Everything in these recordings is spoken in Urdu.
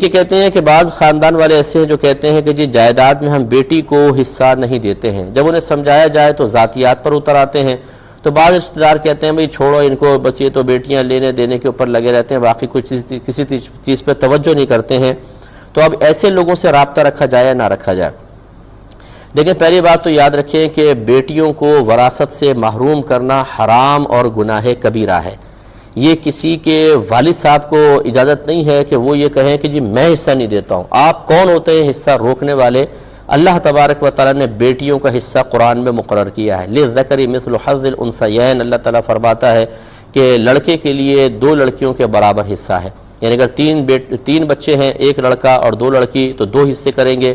کہ کہتے ہیں کہ بعض خاندان والے ایسے ہیں جو کہتے ہیں کہ جی جائیداد میں ہم بیٹی کو حصہ نہیں دیتے ہیں، جب انہیں سمجھایا جائے تو ذاتیات پر اتر آتے ہیں۔ تو بعض رشتہ دار کہتے ہیں بھئی چھوڑو ان کو، بس یہ تو بیٹیاں لینے دینے کے اوپر لگے رہتے ہیں، باقی کسی چیز پہ توجہ نہیں کرتے ہیں۔ تو اب ایسے لوگوں سے رابطہ رکھا جائے یا نہ رکھا جائے؟ دیکھیں، پہلی بات تو یاد رکھیں کہ بیٹیوں کو وراثت سے محروم کرنا حرام اور گناہ کبیرہ ہے۔ یہ کسی کے والد صاحب کو اجازت نہیں ہے کہ وہ یہ کہیں کہ جی میں حصہ نہیں دیتا ہوں۔ آپ کون ہوتے ہیں حصہ روکنے والے؟ اللہ تبارک و تعالیٰ نے بیٹیوں کا حصہ قرآن میں مقرر کیا ہے، للذکر مثل حظ الانثیین۔ اللہ تعالیٰ فرماتا ہے کہ لڑکے کے لیے 2 لڑکیوں کے برابر حصہ ہے، یعنی اگر 3 بچے ہیں، 1 لڑکا اور 2 لڑکی، تو 2 حصے کریں گے،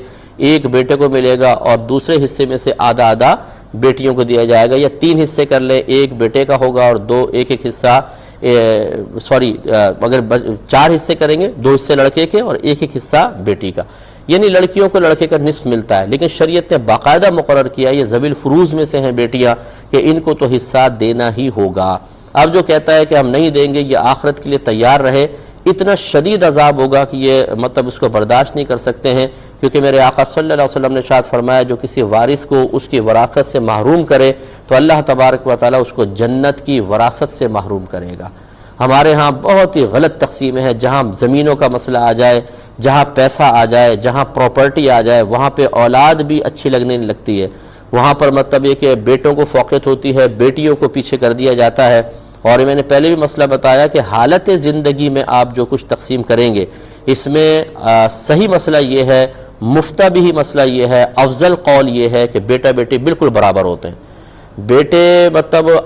1 بیٹے کو ملے گا اور دوسرے حصے میں سے آدھا بیٹیوں کو دیا جائے گا، یا 3 حصے کر لیں، 1 بیٹے کا ہوگا اور 1 حصہ اگر 4 حصے کریں گے، 2 حصے لڑکے کے اور 1 حصہ بیٹی کا، یعنی لڑکیوں کو لڑکے کا نصف ملتا ہے۔ لیکن شریعت نے باقاعدہ مقرر کیا، یہ ذوی الفروض میں سے ہیں بیٹیاں، کہ ان کو تو حصہ دینا ہی ہوگا۔ اب جو کہتا ہے کہ ہم نہیں دیں گے، یہ آخرت کے لیے تیار رہے، اتنا شدید عذاب ہوگا کہ یہ اس کو برداشت نہیں کر سکتے ہیں، کیونکہ میرے آقا صلی اللہ علیہ وسلم نے ارشاد فرمایا جو کسی وارث کو اس کی وراثت سے محروم کرے تو اللہ تبارک و تعالیٰ اس کو جنت کی وراثت سے محروم کرے گا۔ ہمارے ہاں بہت ہی غلط تقسیمیں ہیں، جہاں زمینوں کا مسئلہ آ جائے، جہاں پیسہ آ جائے، جہاں پراپرٹی آ جائے، وہاں پہ اولاد بھی اچھی لگنے لگتی ہے، وہاں پر یہ کہ بیٹوں کو فوقیت ہوتی ہے، بیٹیوں کو پیچھے کر دیا جاتا ہے۔ اور میں نے پہلے بھی مسئلہ بتایا کہ حالت زندگی میں آپ جو کچھ تقسیم کریں گے، اس میں صحیح مسئلہ یہ ہے، مفتبی مسئلہ یہ ہے، افضل قول یہ ہے کہ بیٹا بیٹی بالکل برابر ہوتے ہیں۔ بیٹے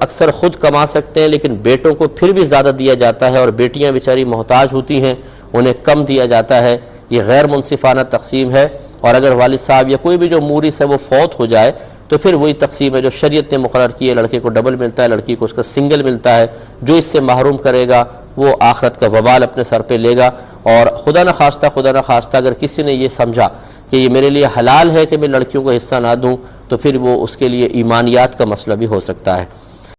اکثر خود کما سکتے ہیں، لیکن بیٹوں کو پھر بھی زیادہ دیا جاتا ہے، اور بیٹیاں بیچاری محتاج ہوتی ہیں، انہیں کم دیا جاتا ہے۔ یہ غیر منصفانہ تقسیم ہے، اور اگر والد صاحب یا کوئی بھی جو مورث ہے وہ فوت ہو جائے تو پھر وہی تقسیم ہے جو شریعت نے مقرر کی ہے، لڑکے کو ڈبل ملتا ہے، لڑکی کو اس کا سنگل ملتا ہے۔ جو اس سے محروم کرے گا وہ آخرت کا وبال اپنے سر پہ لے گا، اور خدا نہ خواستہ اگر کسی نے یہ سمجھا کہ یہ میرے لیے حلال ہے کہ میں لڑکیوں کو حصہ نہ دوں، تو پھر وہ اس کے لیے ایمانیات کا مسئلہ بھی ہو سکتا ہے۔